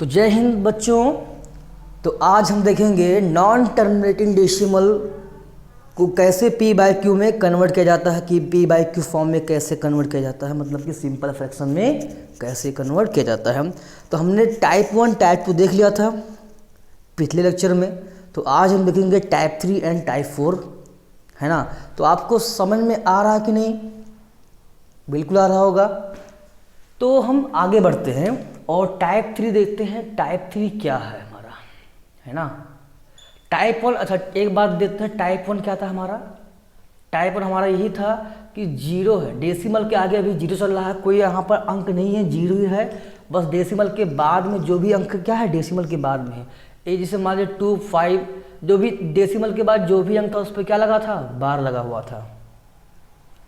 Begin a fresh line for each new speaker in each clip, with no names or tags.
तो जय हिंद बच्चों। तो आज हम देखेंगे नॉन टर्मिनेटिंग डेसिमल को कैसे पी बाई क्यू में कन्वर्ट किया जाता है, कि पी बाई क्यू फॉर्म में कैसे कन्वर्ट किया जाता है, मतलब कि सिंपल फ्रैक्शन में कैसे कन्वर्ट किया जाता है। तो हमने टाइप 1 टाइप 2 देख लिया था पिछले लेक्चर में। तो आज हम देखेंगे टाइप 3 एंड टाइप 4, है ना। तो आपको समझ में आ रहा है कि नहीं? बिल्कुल आ रहा होगा। तो हम आगे बढ़ते हैं और टाइप 3 देखते हैं। टाइप 3 क्या है हमारा, है ना। टाइप 1, अच्छा एक बात देखते हैं, टाइप 1 क्या था हमारा। टाइप 1 हमारा यही था कि जीरो है, डेसिमल के आगे अभी जीरो चल रहा है, कोई यहाँ पर अंक नहीं है, जीरो ही है। बस डेसिमल के बाद में जो भी अंक क्या है, डेसिमल के बाद में है। ये जैसे मान लीजिए 2, 5, जो भी डेसिमल के बाद जो भी अंक था उस पर क्या लगा था, बार लगा हुआ था,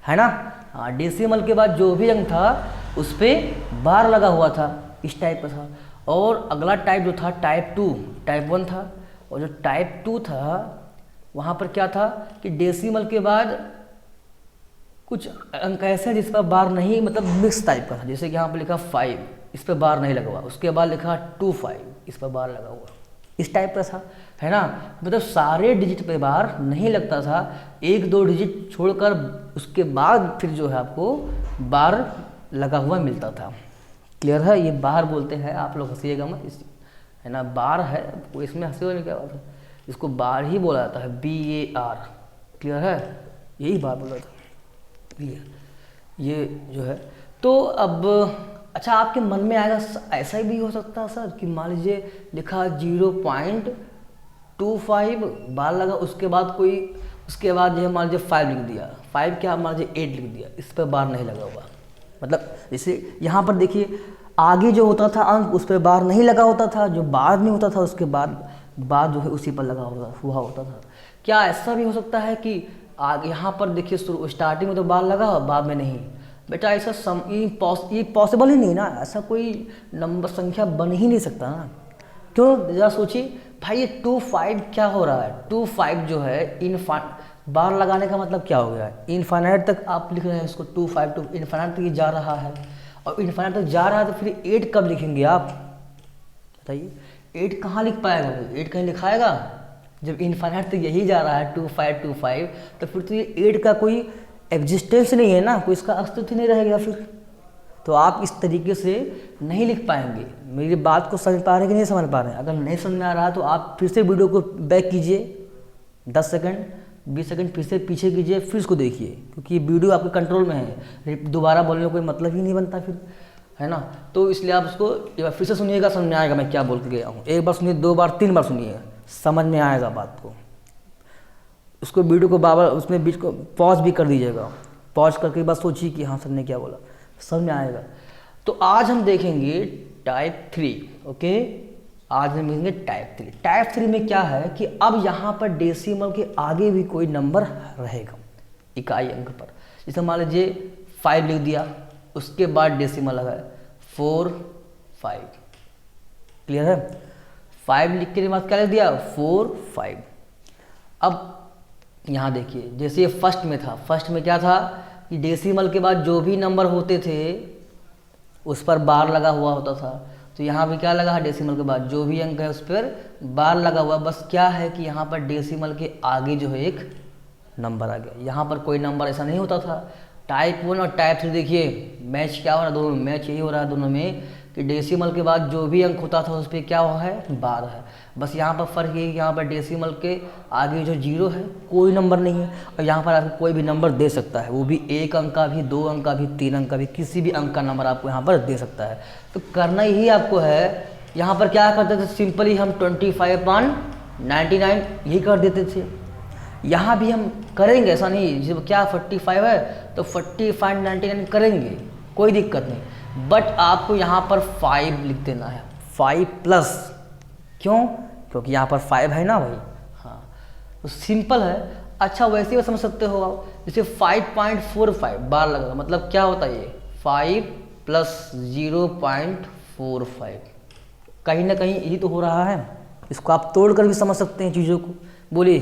है ना। हाँ, डेसिमल के बाद जो भी अंक था उस पर बार लगा हुआ था, इस टाइप का था। और अगला टाइप जो था टाइप 2, टाइप 1 था। और जो टाइप 2 था वहाँ पर क्या था कि डेसिमल के बाद कुछ अंक ऐसे हैं जिस पर बार नहीं, मतलब मिक्स टाइप का था। जैसे कि यहाँ पर लिखा 5, इस पर बार नहीं लगा हुआ। उसके बाद लिखा 2, 5, इस पर बार लगा हुआ, इस टाइप का था, है ना। मतलब सारे डिजिट पे बार नहीं लगता था, 1-2 डिजिट छोड़कर उसके बाद फिर जो है आपको बार लगा हुआ मिलता था। क्लियर है? ये बार बोलते हैं, आप लोग हंसिएगा मत, है ना। बार है, कोई इसमें हंसे हुए नहीं, क्या बात है, इसको बार ही बोला जाता है, BAR। क्लियर है? यही बार बोला था। ये जो है तो अब अच्छा आपके मन में आएगा ऐसा भी हो सकता है सर कि मान लीजिए लिखा 0.25 बार लगा, उसके बाद कोई, उसके बाद जो मान लीजिए 5 लिख दिया, 5 क्या मान लीजिए 8 लिख दिया, इस पर बार नहीं लगा हुआ। मतलब जैसे यहाँ पर देखिए आगे जो होता था अंक उस पर बार नहीं लगा होता था, जो बाद में होता था उसके बाद जो है उसी पर लगा हुआ होता था। क्या ऐसा भी हो सकता है कि आगे यहाँ पर देखिए स्टार्टिंग में तो बार लगा, बाद में नहीं? बेटा ऐसा ये पॉसिबल ही नहीं ना, ऐसा कोई नंबर संख्या बन ही नहीं सकता ना। क्यों, जरा सोचिए भाई, ये 2, 5 क्या हो रहा है। 2, 5 जो है बार लगाने का मतलब क्या हो गया है, इनफाइनाइट तक आप लिख रहे हैं इसको। 2, 5 टू इनफाइनाइट तक ये जा रहा है, और इनफाइनाइट तक जा रहा है, तो फिर 8 कब लिखेंगे आप बताइए। 8 कहाँ लिख पाएगा भाई, 8 कहीं लिखाएगा? जब इनफाइनाइट तक यही जा रहा है 2, 5, 2, 5, तो फिर तो ये 8 का कोई एग्जिस्टेंस नहीं है ना, कोई इसका अस्तित्व नहीं रहेगा फिर। तो आप इस तरीके से नहीं लिख पाएंगे। मेरी बात को समझ पा रहे हैं कि नहीं समझ पा रहे हैं? अगर नहीं समझ में आ रहा है तो आप फिर से वीडियो को बैक कीजिए, 10 सेकंड 20 सेकंड फिर से पीछे कीजिए, फिर इसको देखिए, क्योंकि ये वीडियो आपके कंट्रोल में है। दोबारा बोलने का कोई मतलब ही नहीं बनता फिर, है ना। तो इसलिए आप उसको एक बार फिर से सुनिएगा, समझ में आएगा मैं क्या बोल के गया हूँ। एक बार सुनिए, 2 बार 3 बार सुनिए, समझ में आएगा बात को। उसको वीडियो को बार उसमें बीच को पॉज भी कर दीजिएगा, पॉज करके बस सोचिए कि हाँ सर ने क्या बोला, समझ में आएगा। तो आज हम देखेंगे टाइप 3, ओके। आज हम देखेंगे टाइप 3। टाइप 3 में क्या है कि अब यहाँ पर डेसिमल के आगे भी कोई नंबर रहेगा इकाई अंक पर। जैसे मान लीजिए 5 लिख दिया, उसके बाद डेसिमल लगा 4, 5। क्लियर है? 5 लिख के बाद क्या लिख दिया, 4, 5। अब यहाँ देखिए, जैसे ये फर्स्ट में था, फर्स्ट में क्या था कि डेसिमल के बाद जो भी नंबर होते थे उस पर बार लगा हुआ होता था। तो यहाँ भी क्या लगा है, डेसिमल के बाद जो भी अंक है उस पर बार लगा हुआ। बस क्या है कि यहाँ पर डेसिमल के आगे जो है एक नंबर आ गया। यहाँ पर कोई नंबर ऐसा नहीं होता था। टाइप 1 और टाइप 3 देखिए मैच क्या हो रहा है दोनों में, मैच यही हो रहा है दोनों में कि डेसिमल के बाद जो भी अंक होता था उस पर क्या हुआ है, बार है। बस यहाँ पर फ़र्क ये है कि यहाँ पर डेसिमल के आगे जो 0 है कोई नंबर नहीं है, और यहाँ पर आपको कोई भी नंबर दे सकता है, वो भी 1 अंक का भी, 2 अंक का भी, 3 अंक का भी, किसी भी अंक का नंबर आपको यहाँ पर दे सकता है। तो करना ही आपको है, यहाँ पर क्या करते थे, सिंपली हम 25/99 यही कर देते थे। यहाँ भी हम करेंगे, ऐसा नहीं, जब क्या 45 है तो 45/99 करेंगे, कोई दिक्कत नहीं। बट आपको यहाँ पर 5 लिख देना है, 5+। क्यों? क्योंकि यहाँ पर 5 है ना भाई। हाँ, तो सिंपल है। अच्छा वैसे ही समझ सकते हो आप, जैसे 5.45 बार लगा, मतलब क्या होता है ये 5 + 0.45, कहीं ना कहीं यही तो हो रहा है। इसको आप तोड़ कर भी समझ सकते हैं चीज़ों को। बोलिए,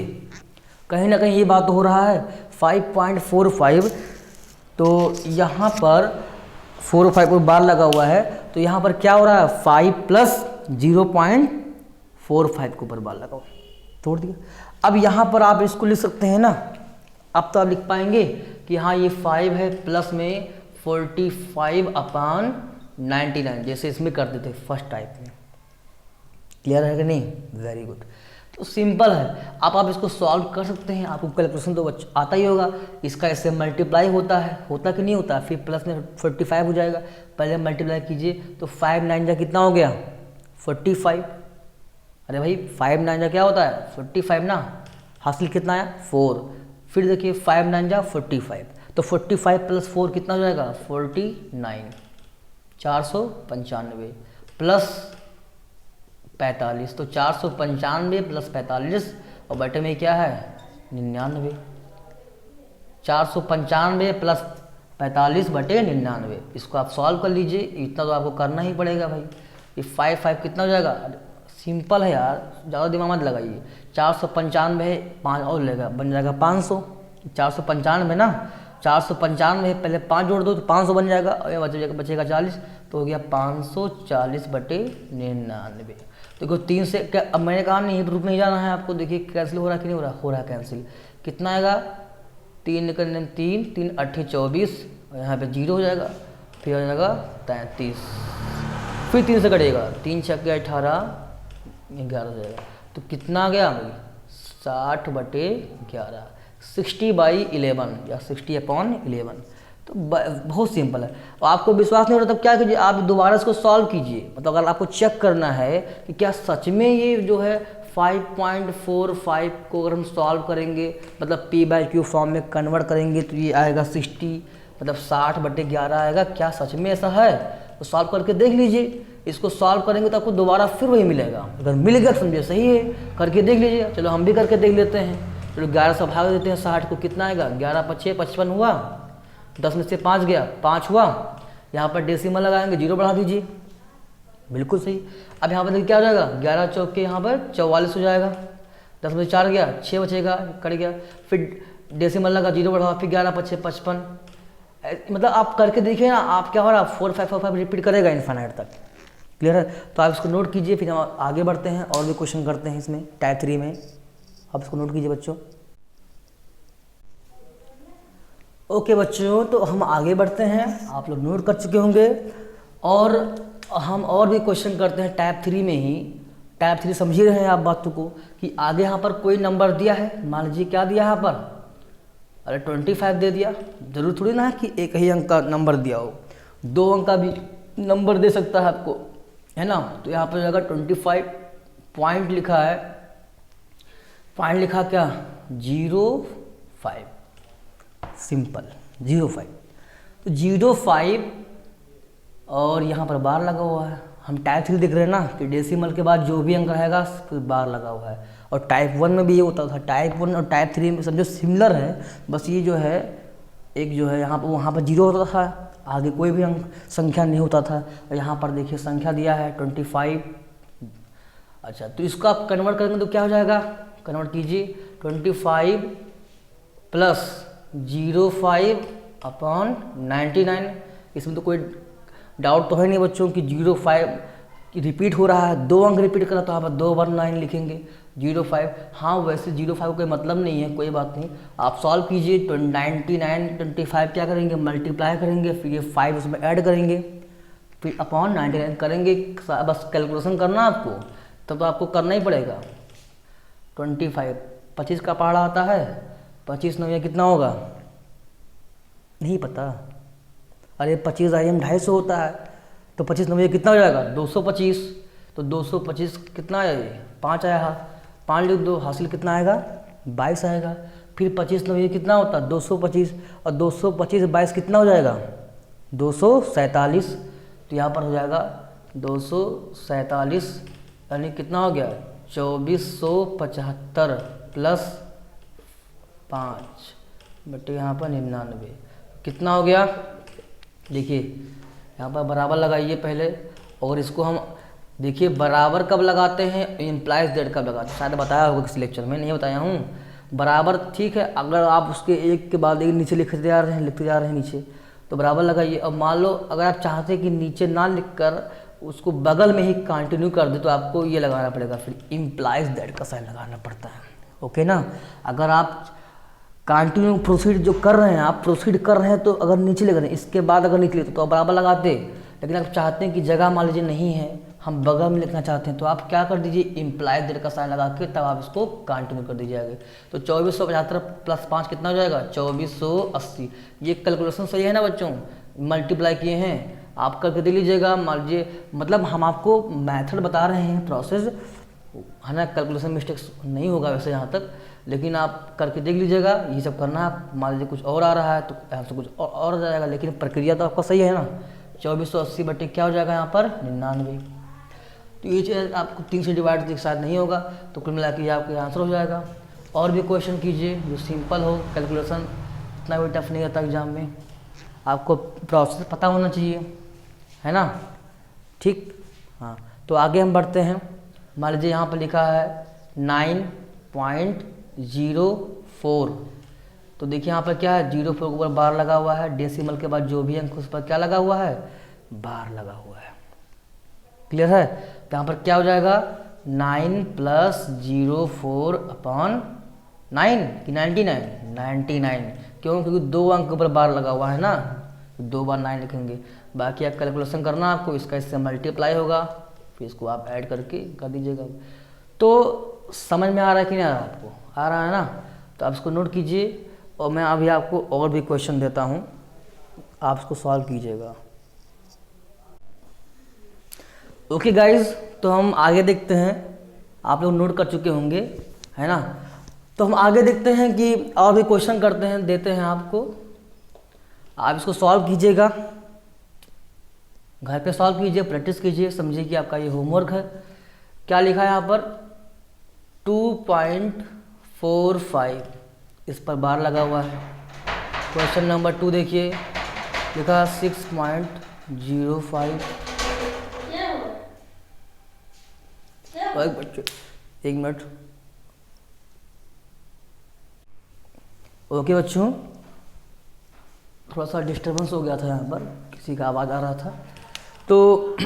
कहीं ना कहीं ये बात तो हो रहा है। 5.45, तो यहाँ पर 4 और 5 पर बार लगा हुआ है, तो यहाँ पर क्या हो रहा है, 5 + 0.45 के ऊपर बार लगाओ, तोड़ दिया। अब यहाँ पर आप इसको लिख सकते हैं ना, अब तो आप लिख पाएंगे कि हाँ ये 5 है प्लस में 45/99, जैसे इसमें करते थे फर्स्ट टाइप में। क्लियर है कि नहीं? Very good. तो सिंपल है, आप इसको सॉल्व कर सकते हैं, आपको कैलकुलेशन तो आता ही होगा। इसका इससे मल्टीप्लाई होता कि नहीं होता, फिर प्लस में 45 हो जाएगा। पहले मल्टीप्लाई कीजिए तो 5 9 जा कितना हो गया 45। अरे भाई 5 9 जा क्या होता है 45 ना, हासिल कितना आया 4। फिर देखिए 5 9 जा 45, तो 45 प्लस 4 कितना हो जाएगा 49, 495 प्लस 45, तो 495 प्लस 45 और बटे में क्या है 99। 495 प्लस 45 बटे 99, इसको आप सॉल्व कर लीजिए। इतना तो आपको करना ही पड़ेगा भाई। ये 5 कितना हो जाएगा, सिंपल है यार, ज़्यादा दिमाग मत लगाइए। 495 5 और लेगा बन जाएगा 500। 495 ना, 495 पहले 5 जोड़ दो तो 500 बन जाएगा, और बचेगा 40, तो हो गया 540 बटे 99। देखो 3 से क्या, अब मैंने कहा नहीं रूप में ही जाना है आपको। देखिए कैंसिल हो रहा है कि नहीं हो रहा है कैंसिल। कितना आएगा 3 करने 3 3 8 24, और यहाँ पे 0 हो जाएगा, फिर हो जाएगा 33, फिर 3 से कटेगा 3 छक्के 18 11 हो जाएगा। तो कितना आ गया भाई 60 बटे 11, 60/11 या 60/11। तो बहुत सिंपल है। और आपको विश्वास नहीं हो रहा तब क्या कीजिए, आप दोबारा इसको सॉल्व कीजिए। मतलब अगर आपको चेक करना है कि क्या सच में ये जो है 5.45 को अगर हम सॉल्व करेंगे, मतलब p/q फॉर्म में कन्वर्ट करेंगे तो ये आएगा 60, मतलब 60/11 आएगा। क्या सच में ऐसा है? तो सॉल्व करके देख लीजिए। इसको सॉल्व करेंगे तो आपको दोबारा फिर वही मिलेगा। अगर मिल गया तो समझिए सही है, करके देख लीजिए। चलो हम भी करके देख लेते हैं। चलो 11 से भाग देते हैं 60 को, कितना आएगा 11 5 55 हुआ, 10 में से 5 गया 5 हुआ। यहाँ पर डेसिमल लगाएंगे 0 बढ़ा दीजिए, बिल्कुल सही। अब यहाँ पर देखिए क्या हो जाएगा 11 चौके यहाँ पर 44 हो जाएगा, 10 में से 4 गया 6 बचेगा, कट गया। फिर डेसिमल लगा 0 बढ़ा, फिर 11 5 55। मतलब आप करके देखिए ना, आप क्या हो रहा है 4 5 4 5 रिपीट करेगा इनफाइनाइट तक। क्लियर है? तो आप इसको नोट कीजिए, फिर हम आगे बढ़ते हैं और भी क्वेश्चन करते हैं इसमें टाइप 3 में। आप इसको नोट कीजिए बच्चों। ओके बच्चों, तो हम आगे बढ़ते हैं। आप लोग नोट कर चुके होंगे और हम और भी क्वेश्चन करते हैं टाइप 3 में ही। टाइप 3 समझ ही रहे हैं आप बातों को कि आगे यहाँ पर कोई नंबर दिया है, मान लीजिए क्या दिया यहाँ पर, अरे 25 दे दिया। जरूर थोड़ी ना है कि एक ही अंक का नंबर दिया हो, 2 अंक का भी नंबर दे सकता है आपको, है ना। तो यहाँ पर अगर 25 पॉइंट लिखा है, पॉइंट लिखा क्या 05, सिंपल 05। तो 05 और यहाँ पर बार लगा हुआ है। हम टाइप 3 देख रहे हैं ना कि डेसिमल के बाद जो भी अंक रहेगा फिर बार लगा हुआ है। और टाइप 1 में भी ये होता था। टाइप 1 और टाइप 3 में समझो सिमिलर है, बस ये जो है एक जो है यहाँ पर वहाँ पर 0 होता था, आगे कोई भी अंक संख्या नहीं होता था। और यहाँ पर देखिए संख्या दिया है 25। अच्छा, तो इसको आप कन्वर्ट करेंगे तो क्या हो जाएगा, कन्वर्ट कीजिए 25 प्लस 05/99। इसमें तो कोई डाउट तो है नहीं बच्चों कि 05 रिपीट हो रहा है, 2 अंक रिपीट करा तो यहाँ पर 2 बार 9 लिखेंगे 05। हाँ वैसे 05 का कोई मतलब नहीं है, कोई बात नहीं। आप सॉल्व कीजिए 99 25 क्या करेंगे मल्टीप्लाई करेंगे, फिर ये 5 उसमें ऐड करेंगे, फिर अपॉन 99 करेंगे। बस कैलकुलेशन करना आपको, तब तो आपको करना ही पड़ेगा। 25 का पहाड़ा आता है, 25 9 कितना होगा नहीं पता। अरे 25 IM 250 होता है, तो 25 9 कितना हो जाएगा 225। तो 225 कितना आया, 5 आया, 5 लिख दो, हासिल कितना आएगा 22 आएगा। फिर 25 9 कितना होता है 225, और 225 22 कितना हो जाएगा 247। तो यहाँ पर हो जाएगा 247, यानी कितना हो गया 2475 प्लस 5 बटे यहाँ पर 99, कितना हो गया। देखिए यहाँ पर बराबर लगाइए पहले, और इसको हम देखिए बराबर कब लगाते हैं, इम्प्लाइज दैट कब लगाते हैं, शायद बताया होगा किसी लेक्चर में, नहीं बताया हूँ। बराबर ठीक है, अगर आप उसके एक के बाद एक नीचे लिखते जा रहे हैं नीचे, तो बराबर लगाइए। अब मान लो अगर आप चाहते हैं कि नीचे ना लिख कर उसको बगल में ही कंटिन्यू कर दे तो आपको ये लगाना पड़ेगा, फिर इम्प्लाइज दैट का साइन लगाना पड़ता है। ओके ना, अगर आप कंटिन्यू प्रोसीड जो कर रहे हैं, आप प्रोसीड कर रहे हैं तो अगर नीचे लग रहे हैं, इसके बाद अगर निकले तो आप बराबर लगाते, लेकिन आप चाहते हैं कि जगह मान लीजिए नहीं है, हम बगल में लिखना चाहते हैं, तो आप क्या कर दीजिए, इम्प्लाइज दैट का साइन लगा के तब आप इसको कंटिन्यू कर दीजिए आगे। तो 2475 प्लस 5 कितना हो जाएगा, 2480। ये कैलकुलेशन सही है ना बच्चों, मल्टीप्लाई किए हैं, आप करके देख लीजिएगा। मान लीजिए मतलब हम आपको मेथड बता रहे हैं, प्रोसेस है ना, कैलकुलेशन मिस्टेक्स नहीं होगा वैसे यहाँ तक, लेकिन आप करके देख लीजिएगा। ये सब करना है, मान लीजिए कुछ और आ रहा है तो यहाँ से कुछ और आ जाएगा, लेकिन प्रक्रिया तो आपका सही है ना। 2480 बटे क्या हो जाएगा यहाँ पर 99। तो ये चीज़ आपको 3 से डिवाइड शायद नहीं होगा, तो कुल मिला के ये आपका आंसर हो जाएगा। और भी क्वेश्चन कीजिए जो सिंपल हो, कैलकुलेशन इतना भी टफ नहीं रहता एग्जाम में, आपको प्रोसेस पता होना चाहिए, है ना, ठीक। हाँ, तो आगे हम बढ़ते हैं। मान लीजिए यहाँ पर लिखा है 9.04, तो देखिए यहाँ पर क्या है, 04 के ऊपर बार लगा हुआ है, डेसिमल के बाद जो भी अंक उस पर क्या लगा हुआ है, बार लगा हुआ है। क्लियर है, तो यहाँ पर क्या हो जाएगा 9 + 04 अपॉन 9 कि 99, क्यों, क्योंकि 2 अंक के ऊपर बार लगा हुआ है ना, तो 2 बार 9 लिखेंगे। बाकी आप कैलकुलेशन करना आपको, इसका इससे मल्टीप्लाई होगा, फिर इसको आप ऐड करके कर दीजिएगा। तो समझ में आ रहा है कि नहीं आ रहा, आपको आ रहा है ना, तो आप इसको नोट कीजिए। और मैं अभी आपको और भी क्वेश्चन देता हूँ, आप इसको सॉल्व कीजिएगा। ओके गाइज, तो हम आगे देखते हैं, आप लोग नोट कर चुके होंगे, है ना। तो हम आगे देखते हैं कि और भी क्वेश्चन करते हैं, देते हैं आपको, आप इसको सॉल्व कीजिएगा, घर पे सॉल्व कीजिए, प्रैक्टिस कीजिए, समझिए कि आपका ये होमवर्क है। क्या लिखा है यहाँ पर 2.45, इस पर बार लगा हुआ है। क्वेश्चन नंबर 2 देखिए, लिखा 6.05। एक मिनट, ओके बच्चों, थोड़ा सा डिस्टर्बेंस हो गया था यहाँ पर, किसी का आवाज़ आ रहा था। तो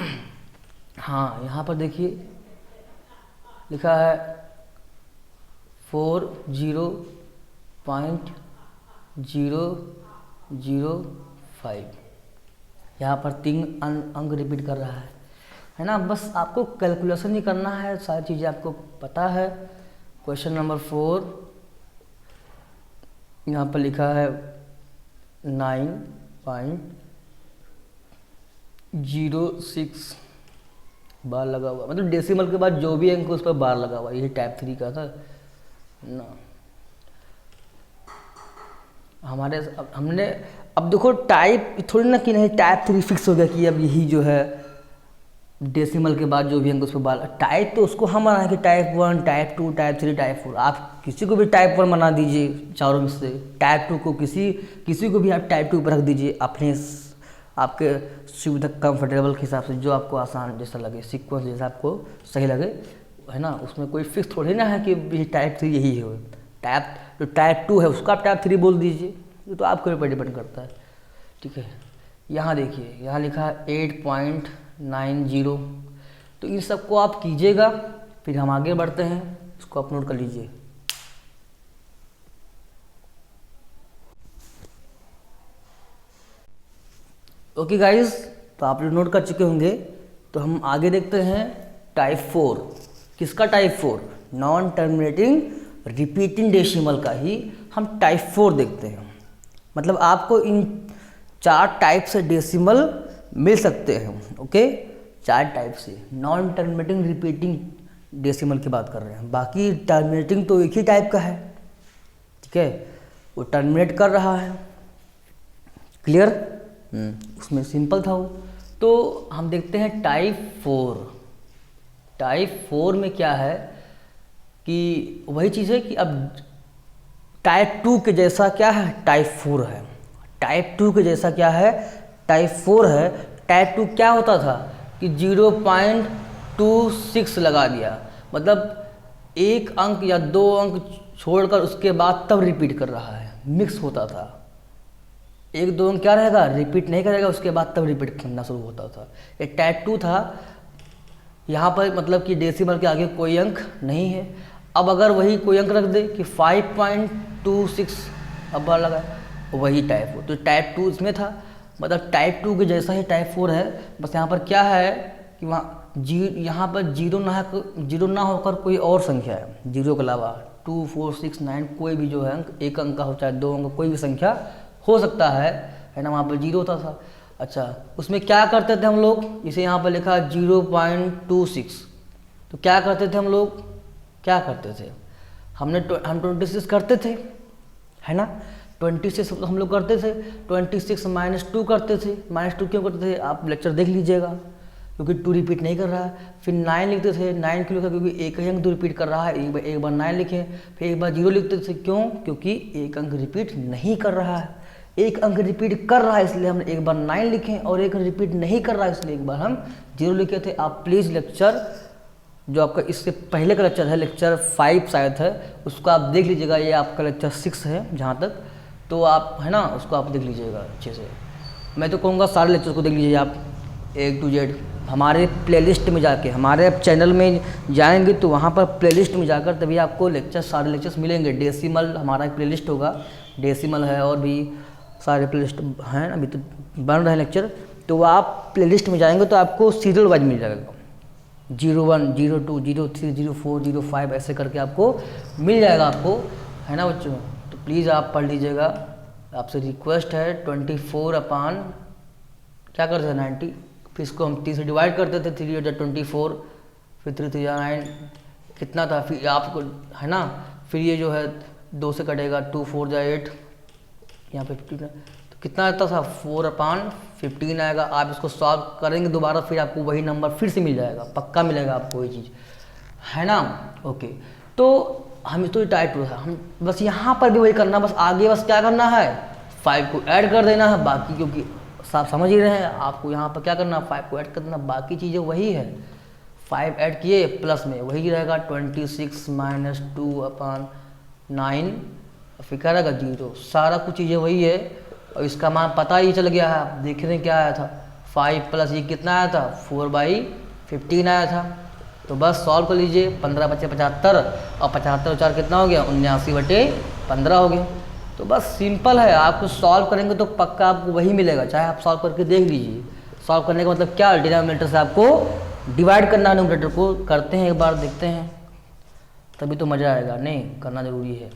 हाँ, यहाँ पर देखिए लिखा है 40.005, यहाँ पर 3 अंक रिपीट कर रहा है ना। बस आपको कैलकुलेशन ही करना है, सारी चीज़ें आपको पता है। क्वेश्चन नंबर 4 यहाँ पर लिखा है 9.06 बार लगा हुआ, मतलब डेसिमल के बाद जो भी अंक उस पर बार लगा हुआ, ये टाइप 3 का था ना हमारे। हमने अब देखो टाइप थोड़ी ना कि नहीं, टाइप 3 फिक्स हो गया कि अब यही जो है डेसिमल के बाद जो भी अंक उस पर बार, टाइप तो उसको हम बनाए कि टाइप 1, टाइप 2, टाइप 3, टाइप 4। आप किसी को भी टाइप 1 बना दीजिए चारों में से, टाइप 2 को किसी को भी आप टाइप 2 पर रख दीजिए, अपने आपके सुविधा कंफर्टेबल के हिसाब से, जो आपको आसान जैसा लगे, सीक्वेंस जैसा आपको सही लगे, है ना। उसमें कोई फिक्स थोड़ी ना है कि ये टाइप 3 यही है। जो टाइप 2 है उसको आप टाइप 3 बोल दीजिए, ये तो आपके ऊपर डिपेंड करता है, ठीक है। यहाँ देखिए, यहाँ लिखा है 8.90, तो इन सबको आप कीजिएगा, फिर हम आगे बढ़ते हैं। इसको आप नोट कर लीजिए। ओके गाइस, तो आप लोग नोट कर चुके होंगे, तो हम आगे देखते हैं टाइप 4। किसका type 4? Non terminating repeating decimal का ही हम टाइप 4 देखते हैं। मतलब आपको इन 4 टाइप से डेसिमल मिल सकते हैं। ओके, 4 टाइप से नॉन टर्मिनेटिंग रिपीटिंग डेसिमल की बात कर रहे हैं, बाकी टर्मिनेटिंग तो एक ही टाइप का है, ठीक है, वो टर्मिनेट कर रहा है। क्लियर? उसमें सिंपल था वो। तो हम देखते हैं टाइप 4। टाइप 4 में क्या है कि वही चीज़ है कि अब टाइप 2 के जैसा क्या है, टाइप 4 है। टाइप 2 के जैसा क्या है, टाइप 4 है। टाइप 2 क्या होता था कि 0.26 लगा दिया, मतलब 1 अंक या 2 अंक छोड़कर उसके बाद तब रिपीट कर रहा है, मिक्स होता था। एक दो अंक क्या रहेगा, रिपीट नहीं करेगा, उसके बाद तब रिपीट करना शुरू होता था। ये टाइप 2 था, यहाँ पर मतलब कि डेसिमल के आगे कोई अंक नहीं है। अब अगर वही कोई अंक रख दे कि 5.26 अब बार लगा, वही टाइप 4। तो टाइप 2 इसमें था, मतलब टाइप 2 के जैसा ही टाइप 4 है, बस यहाँ पर क्या है कि वहाँ यहाँ पर जीरो ना होकर कोई और संख्या है, जीरो के अलावा 2, 4, 6, 9 कोई भी जो है अंक, एक अंक का हो चाहे दो अंक, कोई भी संख्या हो सकता है ना, वहाँ पर जीरो होता था। अच्छा, उसमें क्या करते थे हम लोग, इसे यहाँ पर लिखा 0.26, तो क्या करते थे हम लोग, क्या करते थे हम 26 करते थे, है ना, 26 हम लोग करते थे, 26 -2 करते थे। -2 क्यों करते थे, आप लेक्चर देख लीजिएगा, क्योंकि 2 रिपीट नहीं कर रहा है। फिर 9 लिखते थे, 9 क्यों लिखा, क्योंकि एक ही अंक 2 रिपीट कर रहा है, एक बार 9 लिखे, फिर एक बार 0 लिखते थे, क्यों, क्योंकि एक अंक रिपीट नहीं कर रहा है। एक अंक रिपीट कर रहा है इसलिए हमने एक बार 9 लिखे, और एक रिपीट नहीं कर रहा है इसलिए एक बार हम 0 लिखे थे। आप प्लीज़ लेक्चर जो आपका इससे पहले का लेक्चर है, लेक्चर 5 शायद है, उसको आप देख लीजिएगा, ये आपका लेक्चर 6 है जहाँ तक, तो आप है ना उसको आप देख लीजिएगा अच्छे से। मैं तो कहूँगा सारे लेक्चर को देख लीजिए आप A to Z। हमारे प्लेलिस्ट में जाके, हमारे चैनल में जाएंगे तो वहाँ पर प्लेलिस्ट में जाकर तभी आपको लेक्चर, सारे लेक्चर्स मिलेंगे। डेसिमल हमारा एक प्लेलिस्ट होगा, डेसिमल है, और भी सारे प्लेलिस्ट हैं, अभी तो बन रहे हैं लेक्चर, तो आप प्लेलिस्ट में जाएंगे तो आपको सीरियल वाइज मिल जाएगा, 01, 02, 03, 04, 05 ऐसे करके आपको मिल जाएगा आपको, है ना बच्चों। तो प्लीज़ आप पढ़ लीजिएगा, आपसे रिक्वेस्ट है। 24 अपान क्या करते थे 90, फिर इसको हम 3 से डिवाइड करते थे, 3 × 24, फिर 3 × 9 कितना था, फिर आपको है ना, फिर ये जो है 2 से कटेगा, 2 4 × 8, यहाँ पे 15, तो कितना आता था 4/15 आएगा। आप इसको सॉल्व करेंगे दोबारा, फिर आपको वही नंबर फिर से मिल जाएगा, पक्का मिलेगा आपको ये चीज़, है ना। ओके, तो हम तो टाइप 2 था, हम बस यहाँ पर भी वही करना, बस आगे बस क्या करना है, 5 को ऐड कर देना है, बाकी क्योंकि आप समझ ही रहे हैं, आपको यहाँ पर क्या करना है, 5 को ऐड कर देना, बाकी चीज़ें वही है। 5 ऐड किए प्लस में वही रहेगा 26 - 2/9, फिर क्या रहेगा 0, सारा कुछ चीज़ें वही है। और इसका मान पता ही चल गया है, आप देख रहे हैं क्या आया था, 5 प्लस ये कितना आया था, 4/15 आया था। तो बस सॉल्व कर लीजिए, 15 बचे 75, और 75 और 4 कितना हो गया, 79/15 हो गया। तो बस सिंपल है, आपको सॉल्व करेंगे तो पक्का आपको वही मिलेगा, चाहे आप सॉल्व करके देख लीजिए। सॉल्व करने का मतलब क्या, डिनोमिनेटर से आपको डिवाइड करना है, न्यूमरेटर को करते हैं, एक बार देखते हैं, तभी तो मज़ा आएगा, नहीं करना ज़रूरी है,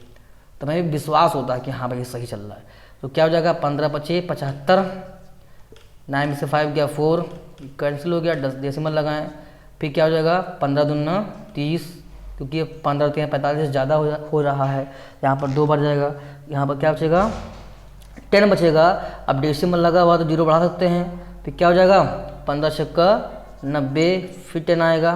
तो हमें विश्वास होता है कि हाँ भाई सही चल रहा है। तो क्या हो जाएगा, 15 बचे 75, 9 में से 5 गया 4, कैंसिल हो गया, 10 डेसिमल लगाएं, फिर क्या हो जाएगा 15 दूना 30, क्योंकि 15 3 45 से ज़्यादा हो रहा है, यहाँ पर 2 बार जाएगा, यहाँ पर क्या बचेगा 10 बचेगा। अब डेसिमल लगा हुआ तो 0 बढ़ा सकते हैं, फिर क्या हो जाएगा 15 छक्का 90, फिर 10 आएगा,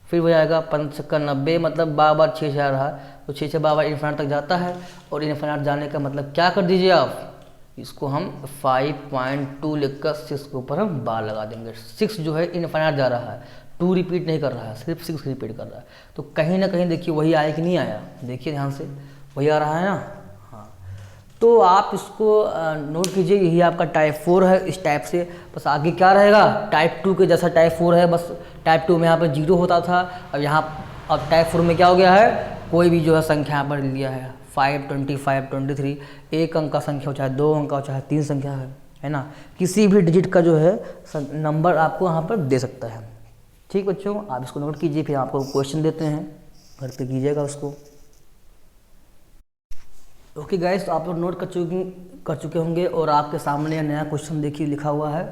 फिर हो जाएगा 15 छक्का 90, मतलब बार 6 से आ रहा है, तो 6 से बार इन्फिनिट तक जाता है, और इन्फिनिट जाने का मतलब क्या कर दीजिए आप, इसको हम 5.2 लिखकर 6 के ऊपर हम बार लगा देंगे। 6 जो है इन्फिनिट जा रहा है, 2 रिपीट नहीं कर रहा है, सिर्फ 6 रिपीट कर रहा है, तो कहीं ना कहीं देखिए वही आया कि नहीं आया, देखिए ध्यान से, वही आ रहा है ना। हाँ, तो आप इसको नोट कीजिए, यही आपका टाइप 4 है। इस टाइप से बस आगे क्या रहेगा, टाइप 2 के जैसा टाइप 4 है, बस टाइप 2 में यहाँ पर 0 होता था, अब टाइप 4 में क्या हो गया है, कोई भी जो है संख्या यहाँ पर लिया है, 5, 25, 23, एक अंक का संख्या हो, चाहे 2 अंक का हो, चाहे 3 संख्या है ना, किसी भी डिजिट का जो है नंबर आपको यहाँ पर दे सकता है। ठीक बच्चों, आप इसको नोट कीजिए, फिर आपको क्वेश्चन देते हैं, घर पे कीजिएगा उसको। ओके गाइस, तो आप लोग नोट कर चुके होंगे, और आपके सामने नया क्वेश्चन देखिए लिखा हुआ है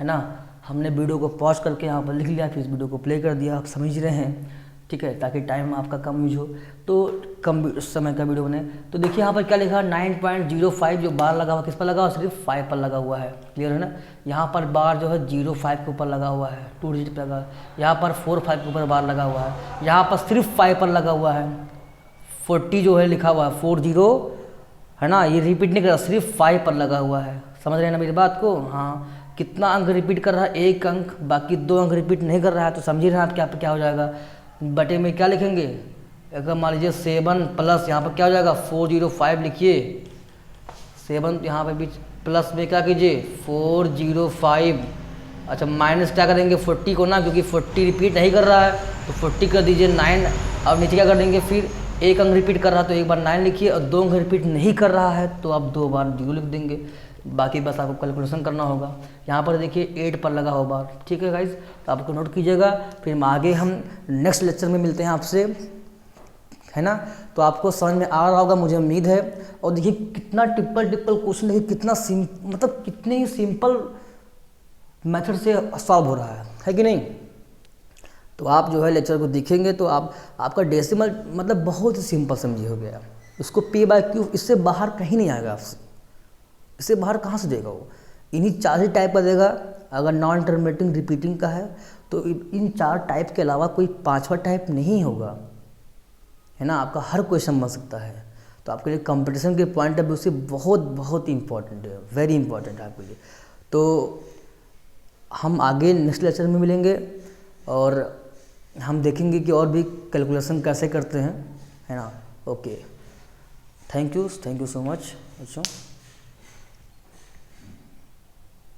ना। हमने वीडियो को पॉज करके यहाँ पर लिख लिया, फिर इस वीडियो को प्ले कर दिया, आप समझ रहे हैं, ठीक है, ताकि टाइम आपका कम यूज हो, तो कम समय का वीडियो बने। तो देखिए यहाँ पर क्या लिखा, 9.05 जो बार लगा हुआ किस पर लगा हुआ, सिर्फ 5 पर लगा हुआ है, क्लियर है ना। यहाँ पर बार जो है 05 के ऊपर लगा हुआ है, 2 डिजिट पर लगा, यहाँ पर 45 के ऊपर बार लगा हुआ है, यहाँ पर सिर्फ 5 पर लगा हुआ है, 40 जो है लिखा हुआ है, 40 है ना, ये रिपीट नहीं कर रहा, सिर्फ 5 पर लगा हुआ है, समझ रहे हैं ना मेरी बात को। हाँ, कितना अंक रिपीट कर रहा है, 1 अंक, बाकी 2 अंक रिपीट नहीं कर रहा है, तो समझिए रहे हैं आप क्या हो जाएगा, बटे में क्या लिखेंगे, अगर मान लीजिए 7 प्लस यहाँ पर क्या हो जाएगा 405 लिखिए, 7 यहाँ पर भी प्लस में क्या कीजिए 405, अच्छा माइनस क्या करेंगे 40 को ना, क्योंकि 40 रिपीट नहीं कर रहा है तो 40 कर दीजिए 9। अब नीचे क्या कर देंगे, फिर एक अंक रिपीट कर रहा है तो एक बार 9 लिखिए, और 2 अंक रिपीट नहीं कर रहा है तो आप 2 बार 0 लिख देंगे। बाकी बस आपको कैलकुलेशन करना होगा। यहाँ पर देखिए 8 पर लगा हो बार, ठीक है गाइज, तो आपको नोट कीजिएगा। फिर आगे हम नेक्स्ट लेक्चर में मिलते हैं आपसे, है ना। तो आपको समझ में आ रहा होगा मुझे उम्मीद है। और देखिए कितना टिप्पल क्वेश्चन, देखिए कितना मतलब कितने ही सिंपल मेथड से सॉल्व हो रहा है कि नहीं। तो आप जो है लेक्चर को देखेंगे तो आपका डेसिमल मतलब बहुत ही सिंपल समझिए हो गया। उसको P/Q इससे बाहर कहीं नहीं आएगा आपसे, इससे बाहर कहाँ से देगा वो, इन्हीं 4 ही टाइप का देगा। अगर नॉन टर्मिनेटिंग रिपीटिंग का है तो इन 4 टाइप के अलावा कोई 5वां टाइप नहीं होगा, है ना। आपका हर क्वेश्चन बन सकता है। तो आपके लिए कंपटीशन के पॉइंट ऑफ व्यू से बहुत बहुत इंपॉर्टेंट है, वेरी इंपॉर्टेंट है आपके लिए। तो हम आगे नेक्स्ट लेक्चर में मिलेंगे और हम देखेंगे कि और भी कैलकुलेशन कैसे करते हैं, है ना। Okay, thank you so much बच्चों।